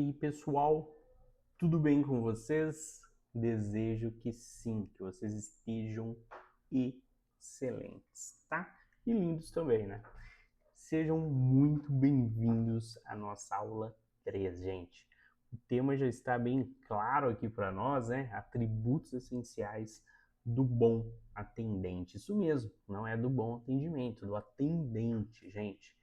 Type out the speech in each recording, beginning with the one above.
aí, pessoal? Tudo bem com vocês? Desejo que sim, que vocês estejam excelentes, tá? E lindos também, né? Sejam muito bem-vindos à nossa aula 3, gente. O tema já está bem claro aqui para nós, né? Atributos essenciais do bom atendente. Isso mesmo, não é do bom atendimento, do atendente, gente.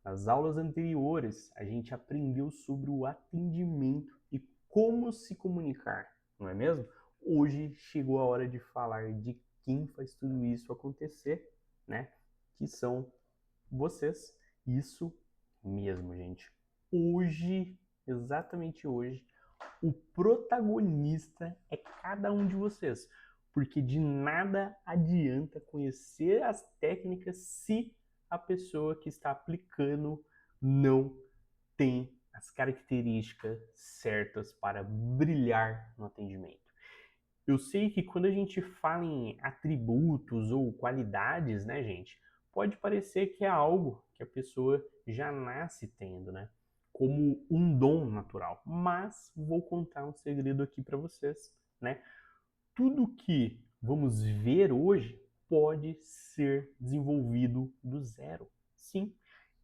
Nas aulas anteriores, a gente aprendeu sobre o atendimento e como se comunicar, não é mesmo? Hoje chegou a hora de falar de quem faz tudo isso acontecer, né? Que são vocês. Isso mesmo, gente. Hoje, exatamente hoje, o protagonista é cada um de vocês, porque de nada adianta conhecer as técnicas se a pessoa que está aplicando não tem as características certas para brilhar no atendimento. Eu sei que quando a gente fala em atributos ou qualidades, né, gente, pode parecer que é algo que a pessoa já nasce tendo, né? Como um dom natural. Mas vou contar um segredo aqui para vocês, né? Tudo que vamos ver hoje pode ser desenvolvido do zero. Sim,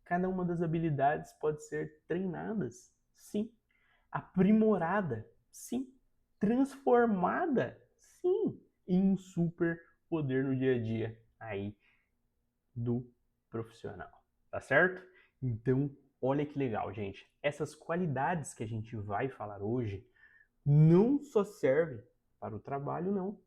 cada uma das habilidades pode ser treinadas. Sim, aprimorada. Sim, transformada. Sim, em um super poder no dia a dia aí do profissional. Tá certo? Então, olha que legal, gente. Essas qualidades que a gente vai falar hoje não só servem para o trabalho, não.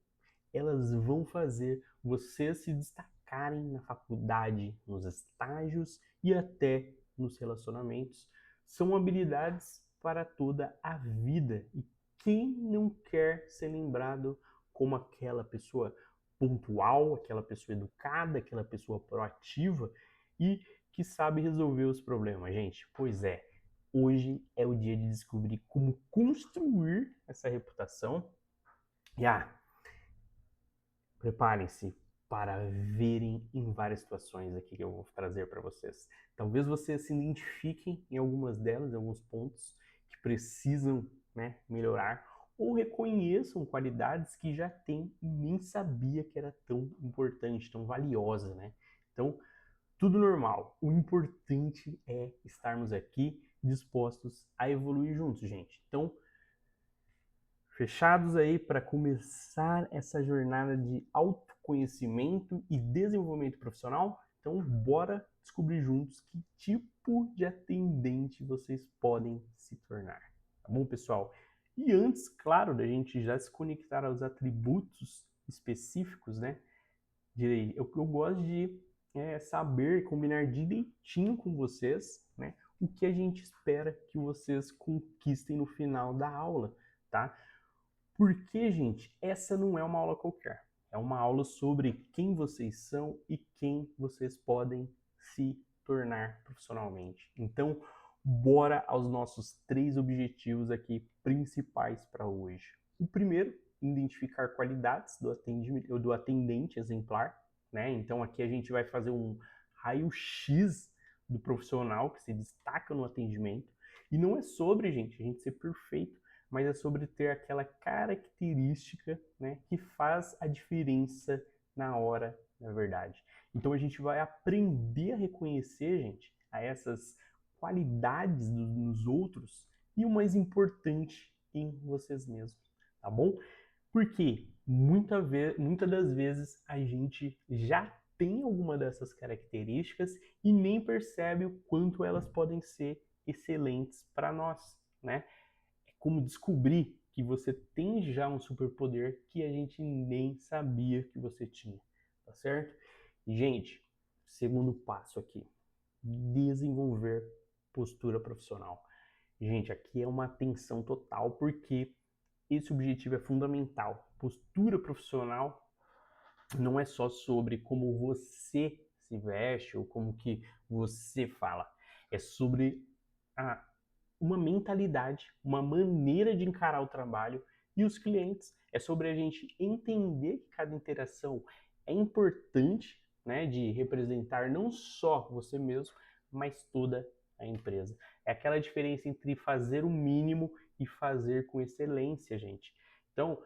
Elas vão fazer vocês se destacarem na faculdade, nos estágios e até nos relacionamentos. São habilidades para toda a vida. E quem não quer ser lembrado como aquela pessoa pontual, aquela pessoa educada, aquela pessoa proativa e que sabe resolver os problemas, gente? Pois é, hoje é o dia de descobrir como construir essa reputação. E preparem-se para verem em várias situações aqui que eu vou trazer para vocês. Talvez vocês se identifiquem em algumas delas, em alguns pontos que precisam, né, melhorar, ou reconheçam qualidades que já têm e nem sabia que era tão importante, tão valiosa, né? Então, tudo normal. O importante é estarmos aqui dispostos a evoluir juntos, gente. Então, fechados aí para começar essa jornada de autoconhecimento e desenvolvimento profissional? Então, bora descobrir juntos que tipo de atendente vocês podem se tornar. Tá bom, pessoal? E antes, claro, da gente já se conectar aos atributos específicos, né? Eu gosto de saber, combinar direitinho com vocês, né? O que a gente espera que vocês conquistem no final da aula, tá? Porque, gente, essa não é uma aula qualquer. É uma aula sobre quem vocês são e quem vocês podem se tornar profissionalmente. Então, bora aos nossos 3 objetivos aqui principais para hoje. O primeiro, identificar qualidades do atendente exemplar, né? Então, aqui a gente vai fazer um raio-x do profissional que se destaca no atendimento. E não é sobre, gente, a gente ser perfeito, mas é sobre ter aquela característica, né, que faz a diferença na hora, na verdade. Então a gente vai aprender a reconhecer, gente, a essas qualidades nos outros e o mais importante, em vocês mesmos, tá bom? Porque muitas das vezes a gente já tem alguma dessas características e nem percebe o quanto elas podem ser excelentes para nós, né? Como descobrir que você tem já um superpoder que a gente nem sabia que você tinha, tá certo? E, gente, segundo passo aqui, desenvolver postura profissional. Gente, aqui é uma atenção total porque esse objetivo é fundamental. Postura profissional não é só sobre como você se veste ou como que você fala, é sobre a uma mentalidade, uma maneira de encarar o trabalho e os clientes. É sobre a gente entender que cada interação é importante, né, de representar não só você mesmo, mas toda a empresa. É aquela diferença entre fazer o mínimo e fazer com excelência, gente. Então,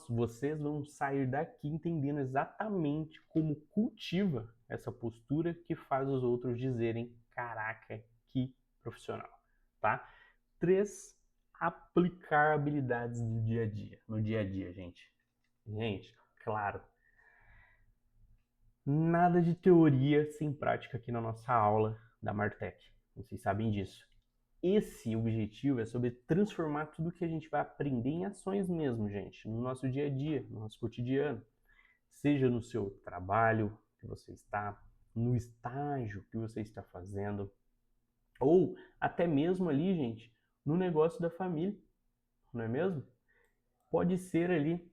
vocês vão sair daqui entendendo exatamente como cultiva essa postura que faz os outros dizerem, caraca, que profissional, tá? 3, aplicar habilidades do dia a dia, no dia a dia, gente. Gente, claro, nada de teoria sem prática aqui na nossa aula da Martech. Vocês sabem disso. Esse objetivo é sobre transformar tudo que a gente vai aprender em ações mesmo, gente, no nosso dia a dia, no nosso cotidiano. Seja no seu trabalho que você está, no estágio que você está fazendo, ou até mesmo ali, gente, no negócio da família, não é mesmo? Pode ser ali,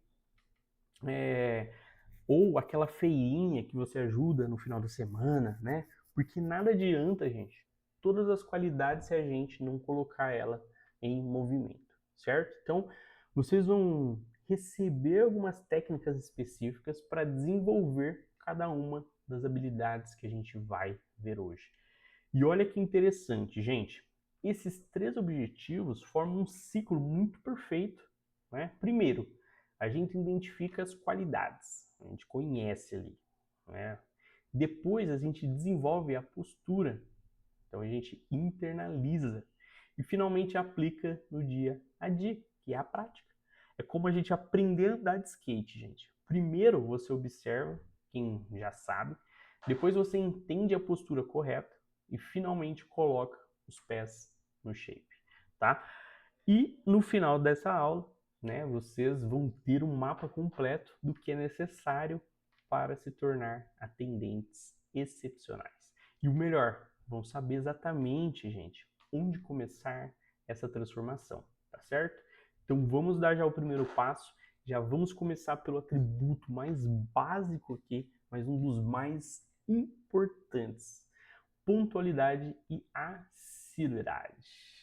ou aquela feirinha que você ajuda no final da semana, né? Porque nada adianta, gente, todas as qualidades se a gente não colocar ela em movimento, certo? Então, vocês vão receber algumas técnicas específicas para desenvolver cada uma das habilidades que a gente vai ver hoje. E olha que interessante, gente. Esses 3 objetivos formam um ciclo muito perfeito, né? Primeiro, a gente identifica as qualidades, a gente conhece ali, né? Depois a gente desenvolve a postura, então a gente internaliza e finalmente aplica no dia a dia, que é a prática. É como a gente aprender a andar de skate, gente. Primeiro você observa, quem já sabe, depois você entende a postura correta e finalmente coloca os pés no shape, tá? E no final dessa aula, né, vocês vão ter um mapa completo do que é necessário para se tornar atendentes excepcionais. E o melhor, vão saber exatamente, gente, onde começar essa transformação, tá certo? Então vamos dar já o primeiro passo, já vamos começar pelo atributo mais básico aqui, mas um dos mais importantes: pontualidade e assiduidade.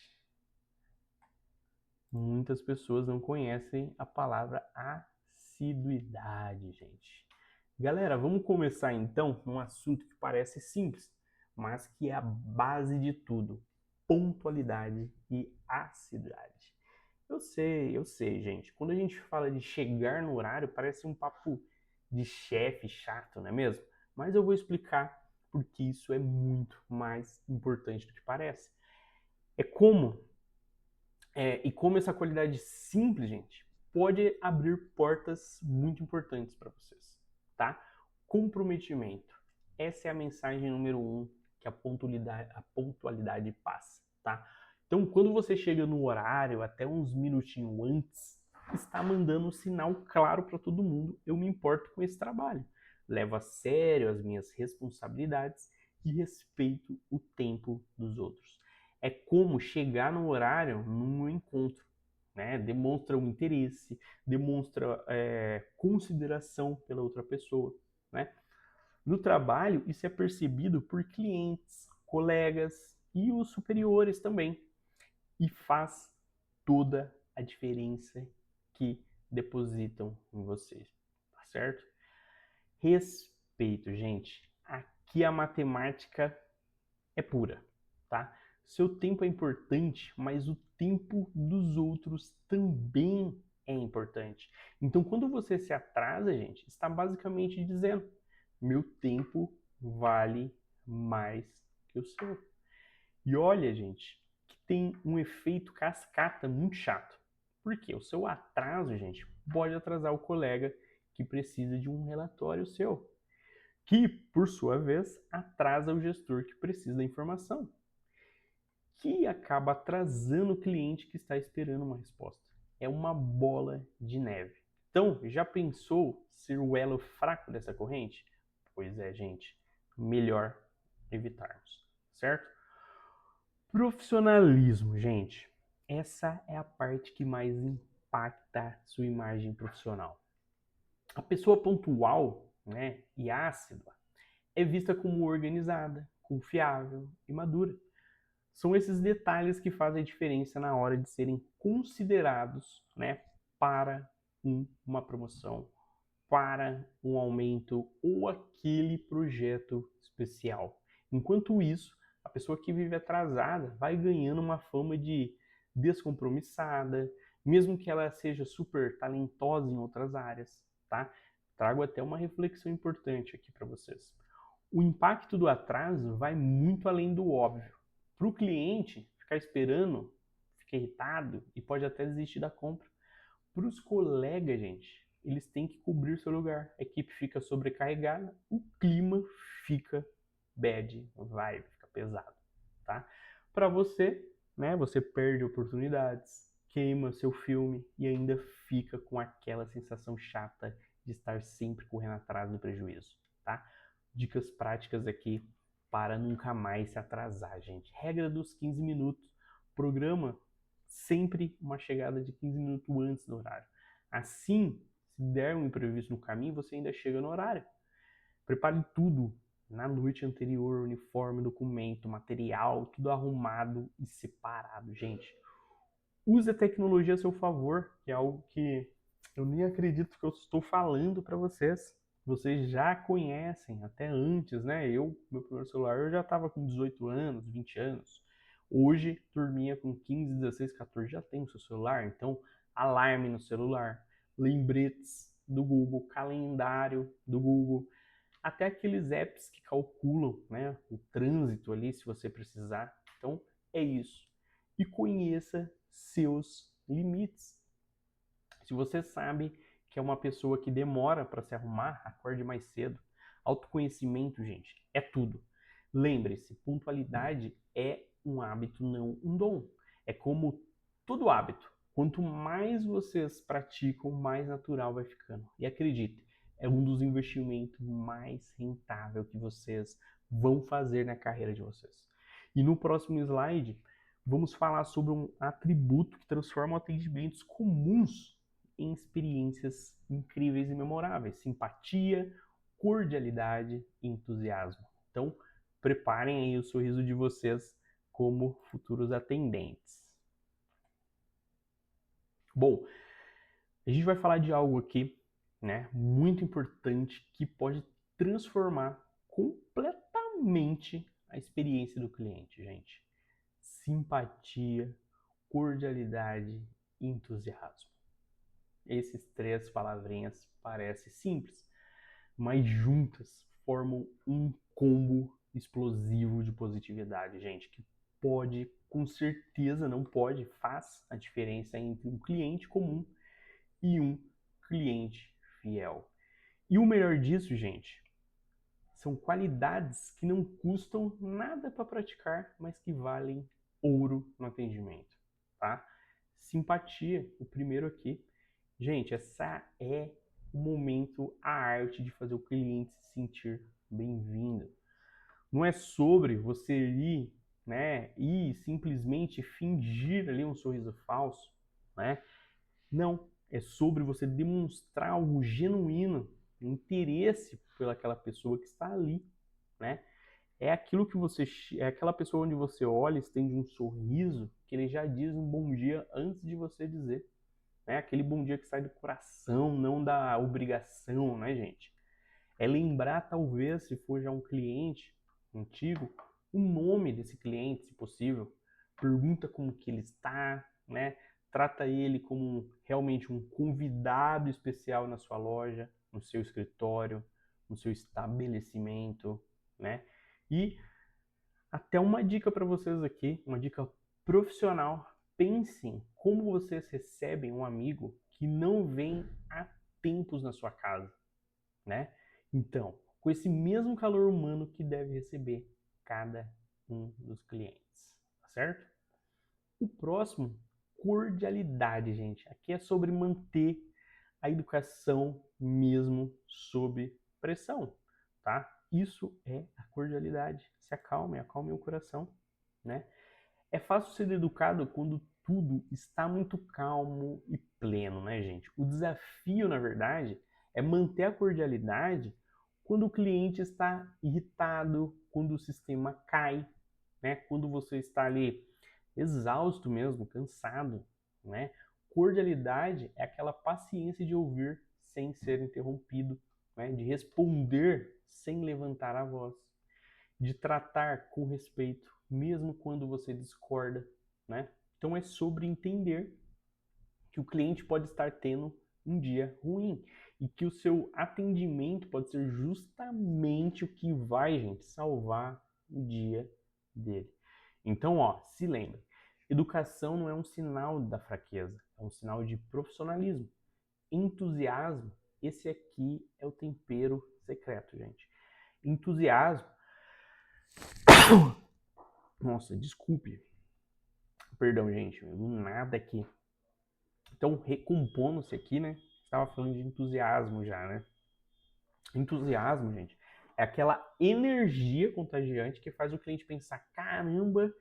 Muitas pessoas não conhecem a palavra assiduidade, gente. Galera, vamos começar então num assunto que parece simples, mas que é a base de tudo: pontualidade e assiduidade. Eu sei, gente. Quando a gente fala de chegar no horário, parece um papo de chefe chato, não é mesmo? Mas eu vou explicar porque isso é muito mais importante do que parece. É como e como essa qualidade simples, gente, pode abrir portas muito importantes para vocês, tá? Comprometimento. Essa é a mensagem número 1 que a pontualidade passa, tá? Então, quando você chega no horário, até uns minutinhos antes, está mandando um sinal claro para todo mundo: eu me importo com esse trabalho, levo a sério as minhas responsabilidades e respeito o tempo dos outros. É como chegar no horário num encontro, né? Demonstra um interesse, demonstra consideração pela outra pessoa, né? No trabalho, isso é percebido por clientes, colegas e os superiores também, e faz toda a diferença que depositam em vocês, tá certo? Respeito, gente. Aqui a matemática é pura, tá? Seu tempo é importante, mas o tempo dos outros também é importante. Então, quando você se atrasa, gente, está basicamente dizendo: meu tempo vale mais que o seu. E olha, gente, que tem um efeito cascata muito chato. Porque o seu atraso, gente, pode atrasar o colega que precisa de um relatório seu, que, por sua vez, atrasa o gestor que precisa da informação, que acaba atrasando o cliente que está esperando uma resposta. É uma bola de neve. Então, já pensou ser o elo fraco dessa corrente? Pois é, gente, melhor evitarmos, certo? Profissionalismo, gente. Essa é a parte que mais impacta sua imagem profissional. A pessoa pontual, né, e ácida é vista como organizada, confiável e madura. São esses detalhes que fazem a diferença na hora de serem considerados, né, para uma promoção, para um aumento ou aquele projeto especial. Enquanto isso, A pessoa que vive atrasada vai ganhando uma fama de descompromissada, mesmo que ela seja super talentosa em outras áreas, tá? Trago até uma reflexão importante aqui para vocês. O impacto do atraso vai muito além do óbvio. Para o cliente ficar esperando, fica irritado e pode até desistir da compra. Para os colegas, gente, eles têm que cobrir seu lugar. A equipe fica sobrecarregada, o clima fica bad, vibe, fica pesado, tá? Para você, né, você perde oportunidades, queima seu filme e ainda fica com aquela sensação chata de estar sempre correndo atrás do prejuízo, tá? Dicas práticas aqui para nunca mais se atrasar, gente. Regra dos 15 minutos. Programa sempre uma chegada de 15 minutos antes do horário. Assim, se der um imprevisto no caminho, você ainda chega no horário. Prepare tudo na noite anterior, uniforme, documento, material, tudo arrumado e separado, gente. Use a tecnologia a seu favor, que é algo que eu nem acredito que eu estou falando para vocês. Vocês já conhecem, até antes, né? Meu primeiro celular, eu já estava com 18 anos, 20 anos. Hoje, turminha com 15, 16, 14 já tem o seu celular. Então, alarme no celular, lembretes do Google, calendário do Google, até aqueles apps que calculam, né, o trânsito ali, se você precisar. Então, é isso. E conheça seus limites. Se você sabe que é uma pessoa que demora para se arrumar, acorde mais cedo. Autoconhecimento, gente, é tudo. Lembre-se, pontualidade é um hábito, não um dom. É como todo hábito. Quanto mais vocês praticam, mais natural vai ficando. E acredite, é um dos investimentos mais rentáveis que vocês vão fazer na carreira de vocês. E no próximo slide, vamos falar sobre um atributo que transforma atendimentos comuns em experiências incríveis e memoráveis. Simpatia, cordialidade e entusiasmo. Então, preparem aí o sorriso de vocês como futuros atendentes. Bom, a gente vai falar de algo aqui, né, muito importante que pode transformar completamente a experiência do cliente, gente. Simpatia, cordialidade e entusiasmo. Esses três palavrinhas parecem simples, mas juntas formam um combo explosivo de positividade, gente, que pode, com certeza não pode, faz a diferença entre um cliente comum e um cliente fiel. E o melhor disso, gente, são qualidades que não custam nada para praticar, mas que valem ouro no atendimento, tá? Simpatia, o primeiro aqui. Gente, essa é o momento, a arte de fazer o cliente se sentir bem-vindo. Não é sobre você ir, né, e simplesmente fingir ali um sorriso falso, né? Não, é sobre você demonstrar algo genuíno, interesse pelaquela pessoa que está ali, né? É aquilo que você, é aquela pessoa onde você olha, estende um sorriso, que ele já diz um bom dia antes de você dizer. Né? Aquele bom dia que sai do coração, não da obrigação, né, gente? É lembrar, talvez, se for já um cliente antigo, o nome desse cliente, se possível. Pergunta como que ele está, né? Trata ele como realmente um convidado especial na sua loja, no seu escritório, no seu estabelecimento, né? E até uma dica para vocês aqui, uma dica profissional. Pensem como vocês recebem um amigo que não vem há tempos na sua casa, né? Então, com esse mesmo calor humano que deve receber cada um dos clientes, tá certo? O próximo, cordialidade, gente. Aqui é sobre manter a educação mesmo sob pressão, tá? Isso é a cordialidade. Se acalme, acalme o coração, né? É fácil ser educado quando tudo está muito calmo e pleno, né, gente? O desafio, na verdade, é manter a cordialidade quando o cliente está irritado, quando o sistema cai, né? Quando você está ali exausto mesmo, cansado, né? Cordialidade é aquela paciência de ouvir sem ser interrompido, né? De responder sem levantar a voz, de tratar com respeito, mesmo quando você discorda, né? Então é sobre entender que o cliente pode estar tendo um dia ruim e que o seu atendimento pode ser justamente o que vai, gente, salvar o dia dele. Então, ó, se lembre, educação não é um sinal da fraqueza, é um sinal de profissionalismo. Entusiasmo, esse aqui é o tempero secreto, gente. Entusiasmo. Nossa, desculpe. Perdão, gente, nada aqui. Então, recompondo-se aqui, né? Estava falando de entusiasmo já, né? Entusiasmo, gente, é aquela energia contagiante que faz o cliente pensar: caramba,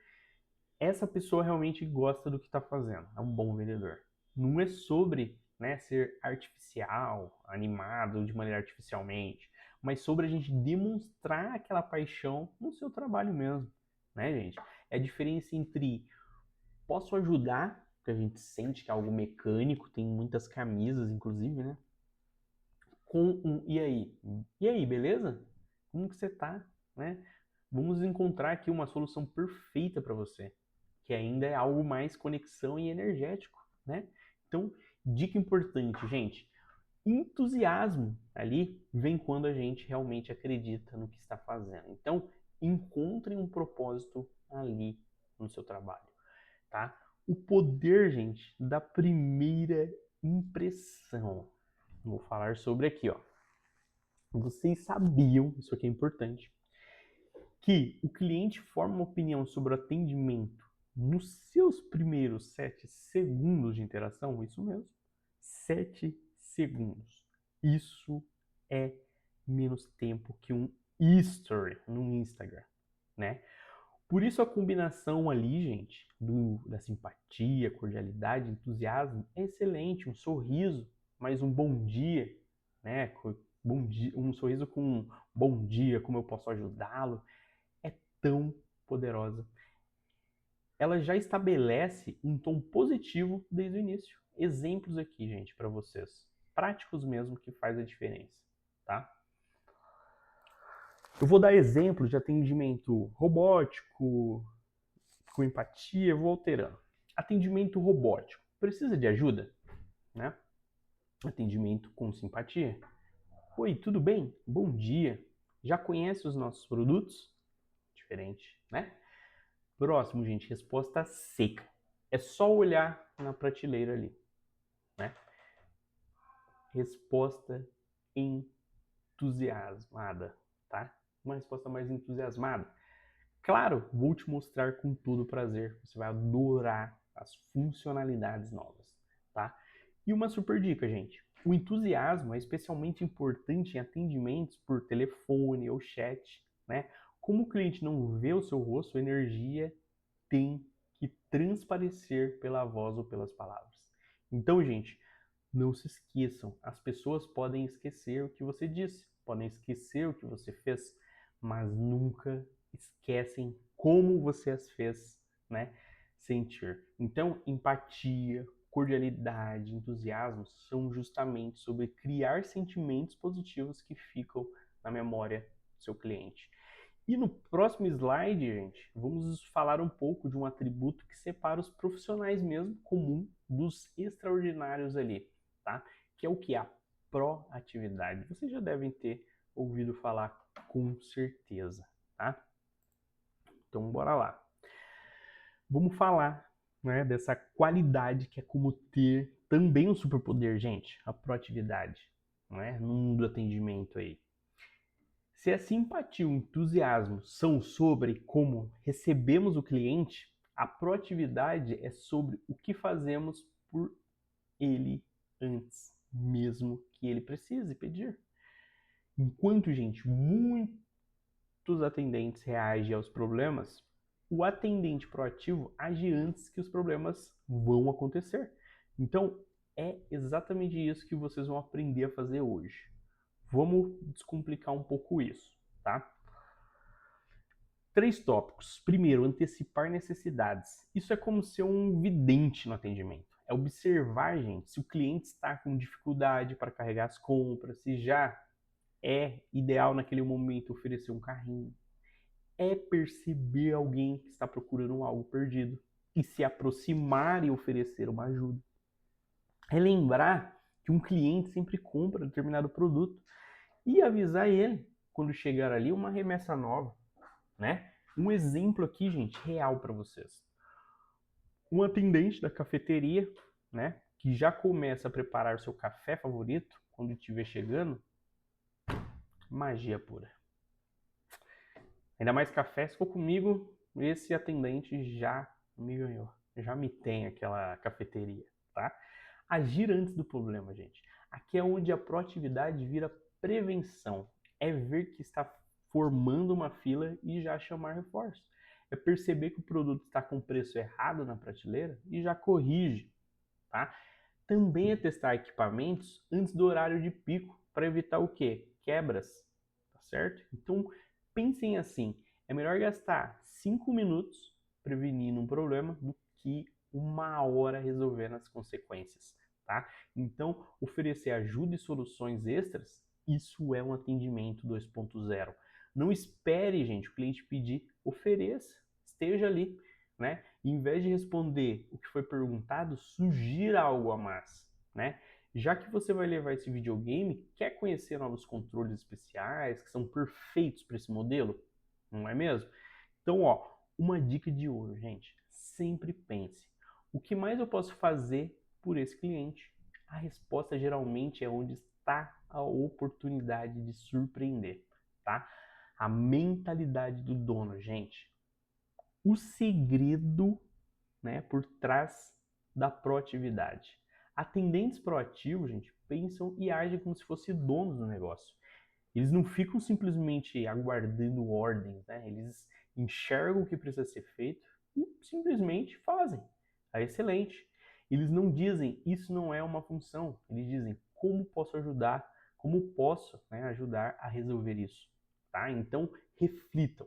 essa pessoa realmente gosta do que está fazendo. É um bom vendedor. Não é sobre, né, ser artificial, animado de maneira artificialmente, mas sobre a gente demonstrar aquela paixão no seu trabalho mesmo, né, gente? É a diferença entre posso ajudar, que a gente sente que é algo mecânico, tem muitas camisas, inclusive, né? Com um e aí? E aí, beleza? Como que você tá, né? Vamos encontrar aqui uma solução perfeita para você, que ainda é algo mais conexão e energético, né? Então, dica importante, gente. Entusiasmo ali vem quando a gente realmente acredita no que está fazendo. Então, encontre um propósito ali no seu trabalho, tá? O poder, gente, da primeira impressão. Vou falar sobre aqui, ó. Vocês sabiam, isso aqui é importante, que o cliente forma uma opinião sobre o atendimento nos seus primeiros 7 segundos de interação? Isso mesmo, 7 segundos. Isso é menos tempo que um history no Instagram, né? Por isso a combinação ali, gente, da simpatia, cordialidade, entusiasmo é excelente. Um sorriso, mais um bom dia, né? Bom dia, um sorriso com um bom dia, como eu posso ajudá-lo, é tão poderosa. Ela já estabelece um tom positivo desde o início. Exemplos aqui, gente, para vocês. Práticos mesmo que faz a diferença, tá? Eu vou dar exemplos de atendimento robótico, com empatia, vou alterando. Atendimento robótico. Precisa de ajuda? Né? Atendimento com simpatia. Oi, tudo bem? Bom dia. Já conhece os nossos produtos? Diferente, né? Próximo, gente, resposta seca. É só olhar na prateleira ali, né? Resposta entusiasmada, tá? Uma resposta mais entusiasmada. Claro, vou te mostrar com todo prazer. Você vai adorar as funcionalidades novas, tá? E uma super dica, gente. O entusiasmo é especialmente importante em atendimentos por telefone ou chat, né? Como o cliente não vê o seu rosto, a energia tem que transparecer pela voz ou pelas palavras. Então, gente, não se esqueçam. As pessoas podem esquecer o que você disse, podem esquecer o que você fez, mas nunca esquecem como você as fez, né, sentir. Então, empatia, cordialidade, entusiasmo são justamente sobre criar sentimentos positivos que ficam na memória do seu cliente. E no próximo slide, gente, vamos falar um pouco de um atributo que separa os profissionais mesmo comum dos extraordinários ali, tá? Que é o que? A proatividade. Vocês já devem ter ouvido falar com certeza, tá? Então, bora lá. Vamos falar, né, dessa qualidade que é como ter também um superpoder, gente, a proatividade, né, no mundo do atendimento aí. Se a simpatia e o entusiasmo são sobre como recebemos o cliente, a proatividade é sobre o que fazemos por ele antes, mesmo que ele precise pedir. Enquanto, gente, muitos atendentes reagem aos problemas, o atendente proativo age antes que os problemas vão acontecer. Então, é exatamente isso que vocês vão aprender a fazer hoje. Vamos descomplicar um pouco isso, tá? 3 tópicos. Primeiro, antecipar necessidades. Isso é como ser um vidente no atendimento. É observar, gente, se o cliente está com dificuldade para carregar as compras, se já é ideal naquele momento oferecer um carrinho. é perceber alguém que está procurando algo perdido e se aproximar e oferecer uma ajuda. É lembrar que um cliente sempre compra determinado produto e avisar ele quando chegar ali uma remessa nova, né? Um exemplo aqui, gente, real para vocês. Um atendente da cafeteria, né, que já começa a preparar seu café favorito quando estiver chegando, magia pura. Ainda mais café, se for comigo, esse atendente já me ganhou, já me tem aquela cafeteria, tá? Agir antes do problema, gente. Aqui é onde a proatividade vira prevenção. É ver que está formando uma fila e já chamar reforço. É perceber que o produto está com preço errado na prateleira e já corrige, tá? Também é testar equipamentos antes do horário de pico para evitar o quê? Quebras, tá certo? Então, pensem assim, é melhor gastar 5 minutos prevenindo um problema do que 1 hora resolvendo as consequências, tá? Então, oferecer ajuda e soluções extras, isso é um atendimento 2.0. Não espere, gente, o cliente pedir, ofereça, esteja ali, né? E, em vez de responder o que foi perguntado, sugira algo a mais, né? Já que você vai levar esse videogame, quer conhecer novos controles especiais que são perfeitos para esse modelo? Não é mesmo? Então, ó, uma dica de ouro, gente. Sempre pense: o que mais eu posso fazer por esse cliente? A resposta geralmente é onde está a oportunidade de surpreender, tá? A mentalidade do dono, gente. O segredo, né, por trás da proatividade. Atendentes proativos, gente, pensam e agem como se fossem donos do negócio. Eles não ficam simplesmente aguardando ordens, né? Eles enxergam o que precisa ser feito e simplesmente fazem. É excelente. Eles não dizem, isso não é uma função. Eles dizem, como posso ajudar? Como posso, né, ajudar a resolver isso? Tá? Então, reflitam.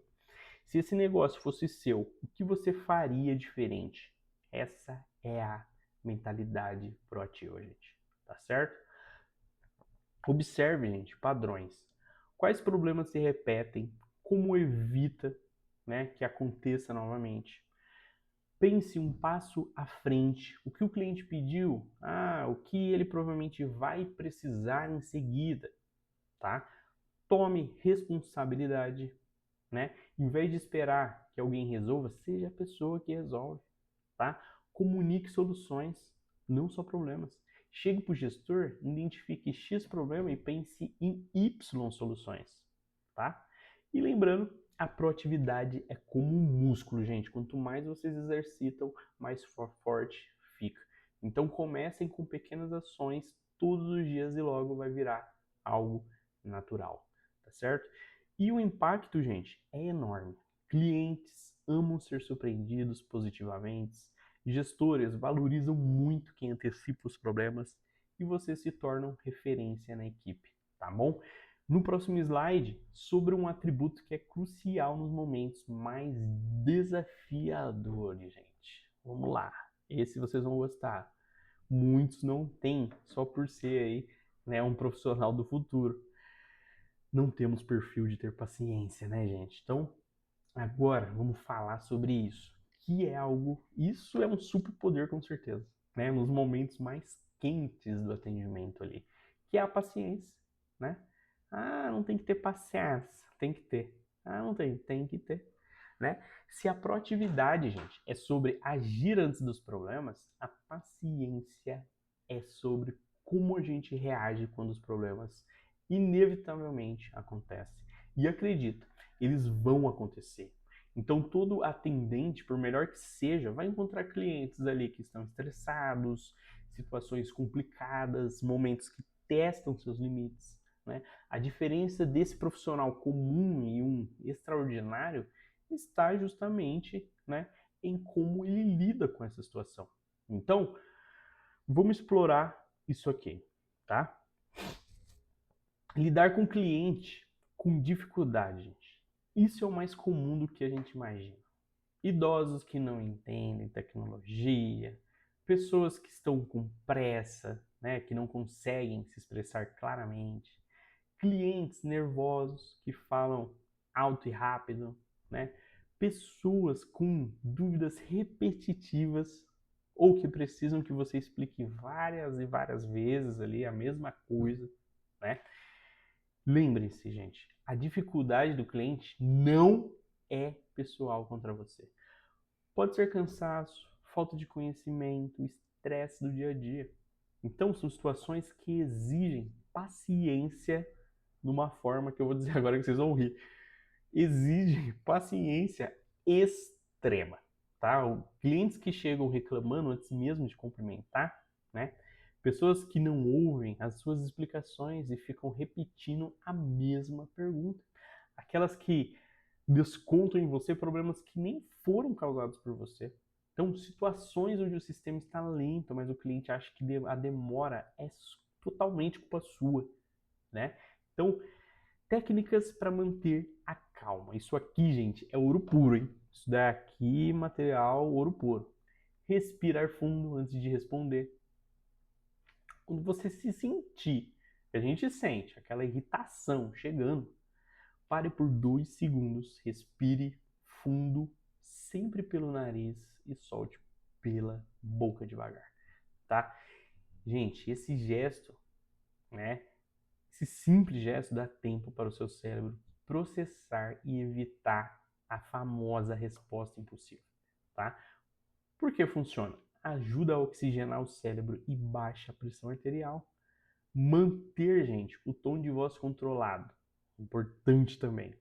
Se esse negócio fosse seu, o que você faria diferente? Essa é a mentalidade proativa, gente. Tá certo? Observe, gente, padrões. Quais problemas se repetem? Como evita, né, que aconteça novamente? Pense um passo à frente. O que o cliente pediu? O que ele provavelmente vai precisar em seguida, tá? Tome responsabilidade, né? Em vez de esperar que alguém resolva, seja a pessoa que resolve, tá? Comunique soluções, não só problemas. Chegue para o gestor, identifique X problema e pense em Y soluções, tá? E lembrando, a proatividade é como um músculo, gente. Quanto mais vocês exercitam, mais forte fica. Então comecem com pequenas ações todos os dias e logo vai virar algo natural, tá certo? E o impacto, gente, é enorme. Clientes amam ser surpreendidos positivamente, gestores valorizam muito quem antecipa os problemas e vocês se tornam referência na equipe, tá bom? No próximo slide, sobre um atributo que é crucial nos momentos mais desafiadores, gente. Vamos lá. Esse vocês vão gostar. Muitos não têm, só por ser aí, né, um profissional do futuro. Não temos perfil de ter paciência, né, gente? Então, agora vamos falar sobre isso, que é algo, isso é um superpoder com certeza, né? Nos momentos mais quentes do atendimento ali, que é a paciência, né? Não tem que ter paciência, tem que ter. Não tem, tem que ter, né? Se a proatividade, gente, é sobre agir antes dos problemas, a paciência é sobre como a gente reage quando os problemas inevitavelmente acontecem. E acredita, eles vão acontecer. Então, todo atendente, por melhor que seja, vai encontrar clientes ali que estão estressados, situações complicadas, momentos que testam seus limites, né? A diferença desse profissional comum e um extraordinário está justamente, né, em como ele lida com essa situação. Então, vamos explorar isso aqui, tá? Lidar com o cliente com dificuldade, gente. Isso é o mais comum do que a gente imagina. Idosos que não entendem tecnologia, pessoas que estão com pressa, né, que não conseguem se expressar claramente, clientes nervosos que falam alto e rápido, né? Pessoas com dúvidas repetitivas ou que precisam que você explique várias e várias vezes ali a mesma coisa, né? Lembre-se, gente, a dificuldade do cliente não é pessoal contra você. Pode ser cansaço, falta de conhecimento, estresse do dia a dia. Então, são situações que exigem paciência numa forma que eu vou dizer agora que vocês vão rir. Exigem paciência extrema, tá? Clientes que chegam reclamando antes mesmo de cumprimentar, né? Pessoas que não ouvem as suas explicações e ficam repetindo a mesma pergunta. Aquelas que descontam em você problemas que nem foram causados por você. Então, situações onde o sistema está lento, mas o cliente acha que a demora é totalmente culpa sua, né? Então, técnicas para manter a calma. Isso aqui, gente, é ouro puro, hein? Isso daqui, material ouro puro. Respirar fundo antes de responder. Quando você se sentir, que a gente sente, aquela irritação chegando, pare por 2 segundos, respire fundo, sempre pelo nariz e solte pela boca devagar, tá? Gente, esse gesto, né? Esse simples gesto dá tempo para o seu cérebro processar e evitar a famosa resposta impulsiva, tá? Por que funciona? Ajuda a oxigenar o cérebro e baixa a pressão arterial. Manter, gente, o tom de voz controlado. Importante também.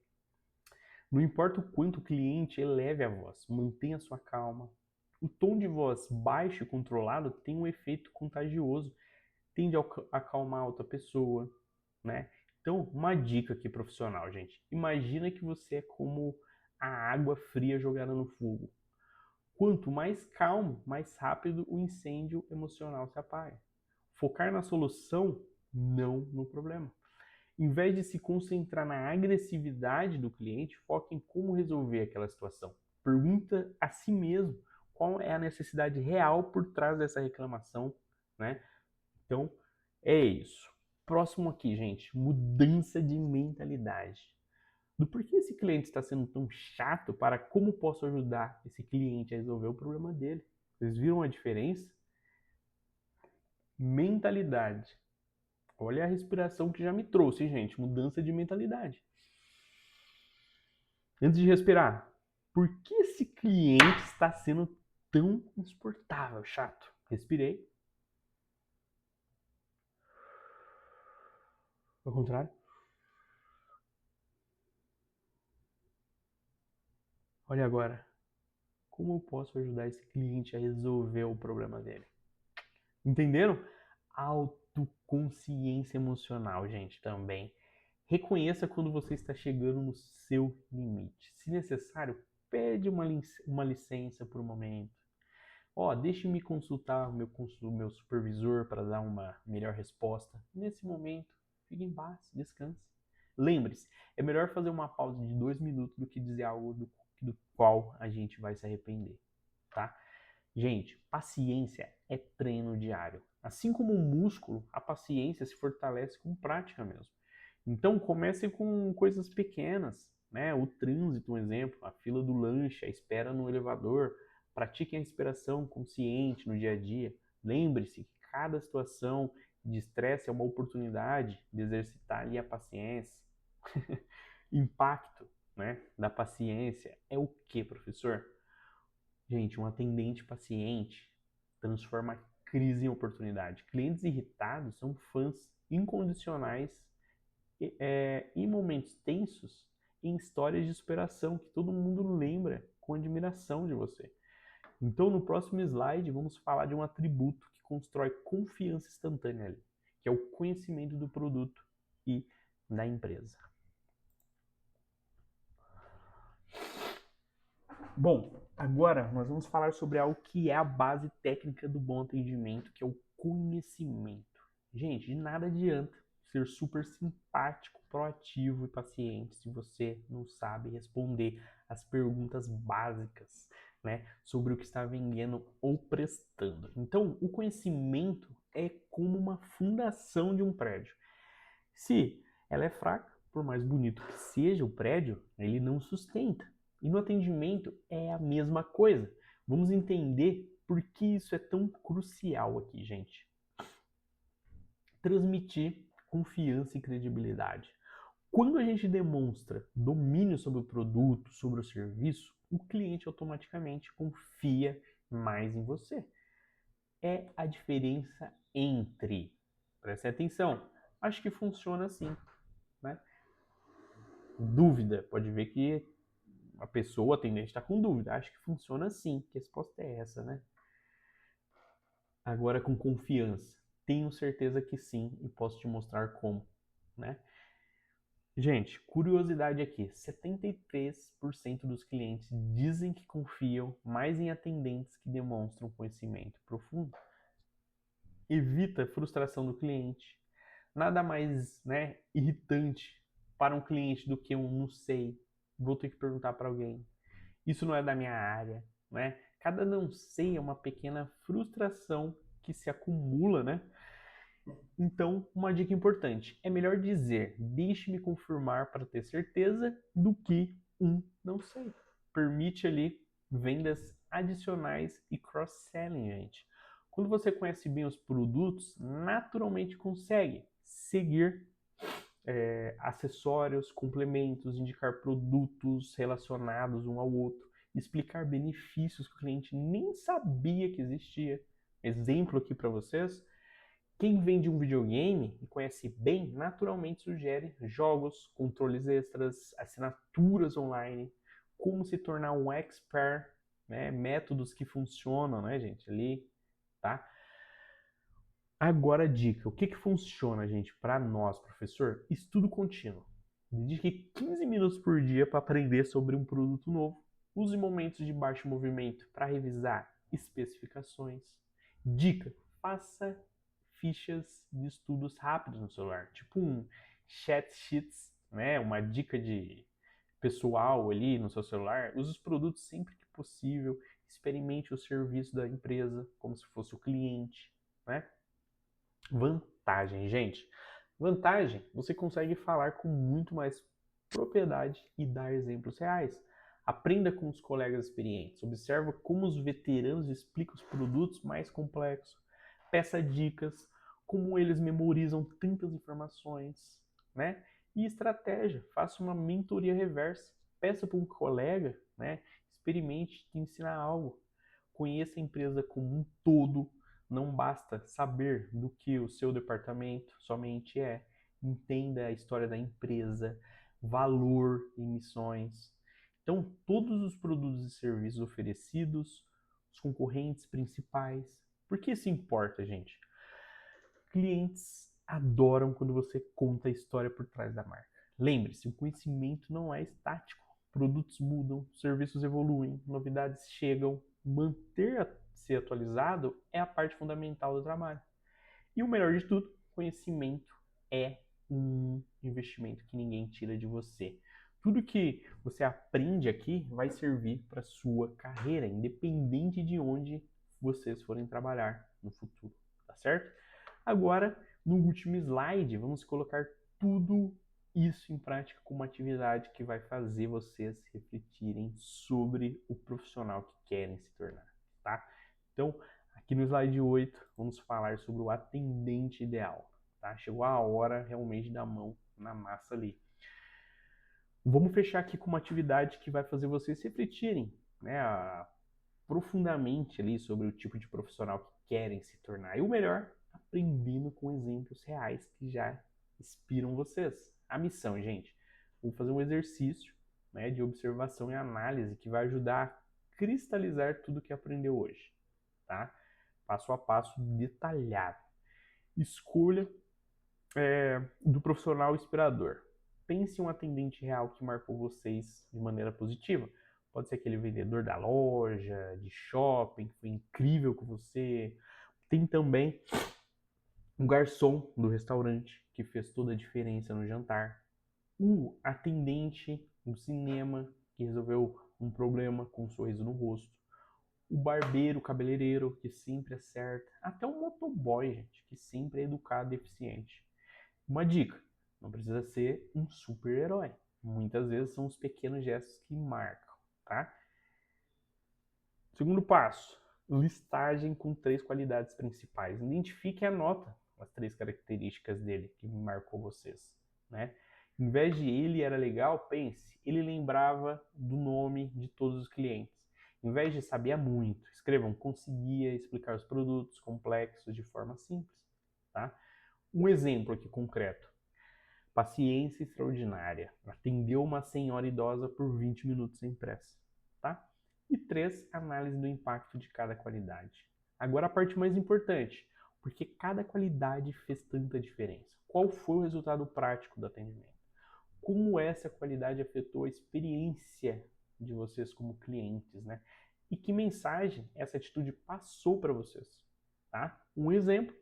Não importa o quanto o cliente eleve a voz, mantenha sua calma. O tom de voz baixo e controlado tem um efeito contagioso, tende a acalmar a outra pessoa, né? Então, uma dica aqui profissional, gente. Imagina que você é como a água fria jogada no fogo. Quanto mais calmo, mais rápido o incêndio emocional se apaga. Focar na solução, não no problema. Em vez de se concentrar na agressividade do cliente, foque em como resolver aquela situação. Pergunta a si mesmo qual é a necessidade real por trás dessa reclamação, né? Então, é isso. Próximo aqui, gente, mudança de mentalidade. Do porquê esse cliente está sendo tão chato para como posso ajudar esse cliente a resolver o problema dele. Vocês viram a diferença? Mentalidade. Olha a respiração que já me trouxe, gente. Mudança de mentalidade. Antes de respirar, por que esse cliente está sendo tão insuportável, chato? Respirei. Ao contrário. Olha agora. Como eu posso ajudar esse cliente a resolver o problema dele? Entenderam? Autoconsciência emocional, gente, também. Reconheça quando você está chegando no seu limite. Se necessário, pede uma licença por um momento. Ó, deixe-me consultar o meu supervisor para dar uma melhor resposta. Nesse momento, fique em paz, descanse. Lembre-se, é melhor fazer uma pausa de 2 minutos do que dizer algo do qual a gente vai se arrepender, tá? Gente, paciência é treino diário. Assim como o músculo, a paciência se fortalece com prática mesmo. Então comece com coisas pequenas, né? O trânsito, um exemplo, a fila do lanche, a espera no elevador. Pratique a respiração consciente no dia a dia. Lembre-se que cada situação de estresse é uma oportunidade de exercitar ali a paciência. Impacto, né, da paciência é o que, professor? Gente, um atendente paciente transforma crise em oportunidade. Clientes irritados são fãs incondicionais e momentos tensos em histórias de superação que todo mundo lembra com admiração de você. Então, no próximo slide, vamos falar de um atributo que constrói confiança instantânea ali, que é o conhecimento do produto e da empresa. Bom, agora nós vamos falar sobre algo que é a base técnica do bom atendimento, que é o conhecimento. Gente, de nada adianta ser super simpático, proativo e paciente se você não sabe responder as perguntas básicas, né, sobre o que está vendendo ou prestando. Então, o conhecimento é como uma fundação de um prédio. Se ela é fraca, por mais bonito que seja o prédio, ele não sustenta. E no atendimento é a mesma coisa. Vamos entender por que isso é tão crucial aqui, gente. Transmitir confiança e credibilidade. Quando a gente demonstra domínio sobre o produto, sobre o serviço, o cliente automaticamente confia mais em você. É a diferença entre, preste atenção, acho que funciona assim, né? Dúvida, pode ver que a pessoa, o atendente está com dúvida, acho que funciona assim, que a resposta é essa, né? Agora com confiança, tenho certeza que sim e posso te mostrar como, né? Gente, curiosidade aqui, 73% dos clientes dizem que confiam mais em atendentes que demonstram conhecimento profundo. Evita a frustração do cliente. Nada mais, né, irritante para um cliente do que um não sei, vou ter que perguntar para alguém. Isso não é da minha área, né? Cada não sei é uma pequena frustração que se acumula, né? Então, uma dica importante: é melhor dizer deixe-me confirmar para ter certeza do que um não sei. Permite ali vendas adicionais e cross-selling, gente. Quando você conhece bem os produtos, naturalmente consegue seguir acessórios, complementos, indicar produtos relacionados um ao outro, explicar benefícios que o cliente nem sabia que existia. Exemplo aqui para vocês: quem vende um videogame e conhece bem, naturalmente sugere jogos, controles extras, assinaturas online, como se tornar um expert, né? Métodos que funcionam, né, gente, ali, tá? Agora a dica, o que funciona, gente, para nós, professor? Estudo contínuo. Dedique 15 minutos por dia para aprender sobre um produto novo. Use momentos de baixo movimento para revisar especificações. Dica, faça fichas de estudos rápidos no celular, tipo um chat sheets, né? Uma dica de pessoal ali no seu celular. Use os produtos sempre que possível. Experimente o serviço da empresa como se fosse o cliente, né? Vantagem, gente. Vantagem, você consegue falar com muito mais propriedade e dar exemplos reais. Aprenda com os colegas experientes. Observa como os veteranos explicam os produtos mais complexos. Peça dicas, como eles memorizam tantas informações, né? E estratégia, faça uma mentoria reversa. Peça para um colega, né? Experimente te ensinar algo. Conheça a empresa como um todo. Não basta saber do que o seu departamento somente é. Entenda a história da empresa, valor e missões. Então, todos os produtos e serviços oferecidos, os concorrentes principais. Por que isso importa, gente? Clientes adoram quando você conta a história por trás da marca. Lembre-se, o conhecimento não é estático. Produtos mudam, serviços evoluem, novidades chegam. Manter-se atualizado é a parte fundamental do trabalho. E o melhor de tudo, conhecimento é um investimento que ninguém tira de você. Tudo que você aprende aqui vai servir para sua carreira, independente de onde vocês forem trabalhar no futuro, tá certo? Agora, no último slide, vamos colocar tudo isso em prática com uma atividade que vai fazer vocês refletirem sobre o profissional que querem se tornar, tá? Então, aqui no slide 8, vamos falar sobre o atendente ideal, tá? Chegou a hora realmente da mão na massa ali. Vamos fechar aqui com uma atividade que vai fazer vocês refletirem, né, profundamente ali sobre o tipo de profissional que querem se tornar. E o melhor, aprendendo com exemplos reais que já inspiram vocês. A missão, gente, vou fazer um exercício, né, de observação e análise que vai ajudar a cristalizar tudo que aprendeu hoje, tá? Passo a passo detalhado. Escolha do profissional inspirador. Pense em um atendente real que marcou vocês de maneira positiva. Pode ser aquele vendedor da loja, de shopping, que foi incrível com você. Tem também um garçom do restaurante, que fez toda a diferença no jantar. O atendente do cinema, que resolveu um problema com um sorriso no rosto. O barbeiro, o cabeleireiro, que sempre acerta. Até o motoboy, gente, que sempre é educado e eficiente. Uma dica, não precisa ser um super-herói. Muitas vezes são os pequenos gestos que marcam, tá? Segundo passo, listagem com 3 qualidades principais. Identifique e anota as 3 características dele que marcou vocês, né? Em vez de ele era legal, pense, ele lembrava do nome de todos os clientes. Em vez de sabia muito, escrevam, conseguia explicar os produtos complexos de forma simples, tá? Um exemplo aqui concreto. Paciência extraordinária. Atendeu uma senhora idosa por 20 minutos sem pressa, tá? E 3, análise do impacto de cada qualidade. Agora a parte mais importante, porque cada qualidade fez tanta diferença. Qual foi o resultado prático do atendimento? Como essa qualidade afetou a experiência de vocês como clientes, né? E que mensagem essa atitude passou para vocês, tá? Um exemplo,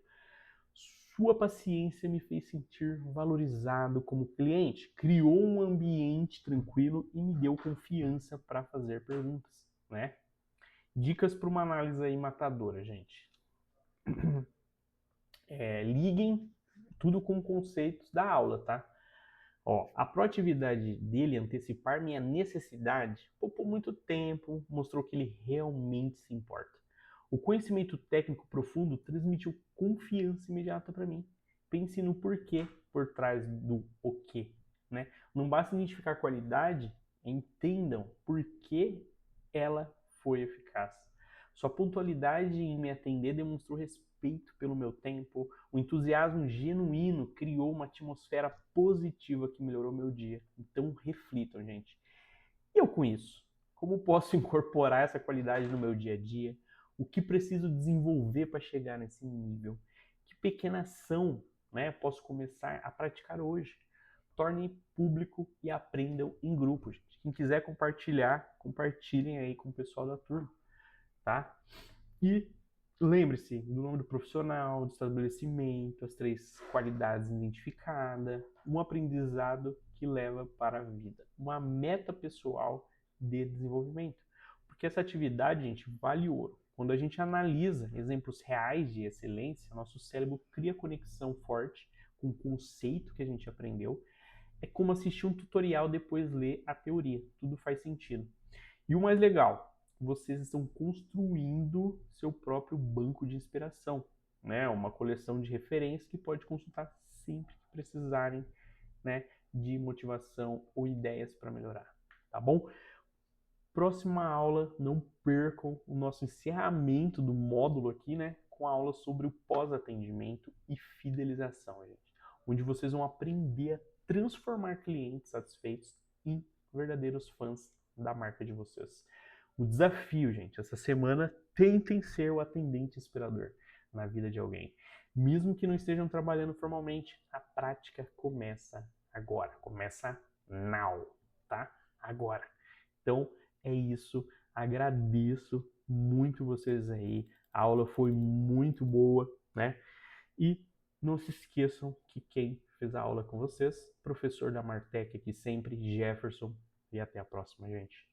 sua paciência me fez sentir valorizado como cliente, criou um ambiente tranquilo e me deu confiança para fazer perguntas, né? Dicas para uma análise aí matadora, gente. Liguem tudo com conceitos da aula, tá? Ó, a proatividade dele antecipar minha necessidade poupou muito tempo, mostrou que ele realmente se importa. O conhecimento técnico profundo transmitiu confiança imediata para mim. Pense no porquê por trás do o quê, né? Não basta identificar qualidade, entendam por que ela foi eficaz. Sua pontualidade em me atender demonstrou respeito pelo meu tempo, o entusiasmo genuíno criou uma atmosfera positiva que melhorou meu dia. Então reflitam, gente. E eu com isso? Como posso incorporar essa qualidade no meu dia a dia? O que preciso desenvolver para chegar nesse nível? Que pequena ação, né, posso começar a praticar hoje? Tornem público e aprendam em grupo, gente. Quem quiser compartilhar, compartilhem aí com o pessoal da turma, tá? E lembre-se do nome do profissional, do estabelecimento, as 3 qualidades identificadas, um aprendizado que leva para a vida, uma meta pessoal de desenvolvimento. Porque essa atividade, gente, vale ouro. Quando a gente analisa exemplos reais de excelência, nosso cérebro cria conexão forte com o conceito que a gente aprendeu. É como assistir um tutorial depois ler a teoria. Tudo faz sentido. E o mais legal, vocês estão construindo seu próprio banco de inspiração, né? Uma coleção de referências que pode consultar sempre que precisarem, né, de motivação ou ideias para melhorar, tá bom? Próxima aula, não percam o nosso encerramento do módulo aqui, né, com a aula sobre o pós-atendimento e fidelização, gente, onde vocês vão aprender a transformar clientes satisfeitos em verdadeiros fãs da marca de vocês. O desafio, gente, essa semana, tentem ser o atendente inspirador na vida de alguém. Mesmo que não estejam trabalhando formalmente, a prática começa agora, começa now, tá? Agora. Então, é isso. Agradeço muito vocês aí. A aula foi muito boa, né? E não se esqueçam que quem fez a aula com vocês, professor da Martech aqui sempre, Jefferson. E até a próxima, gente.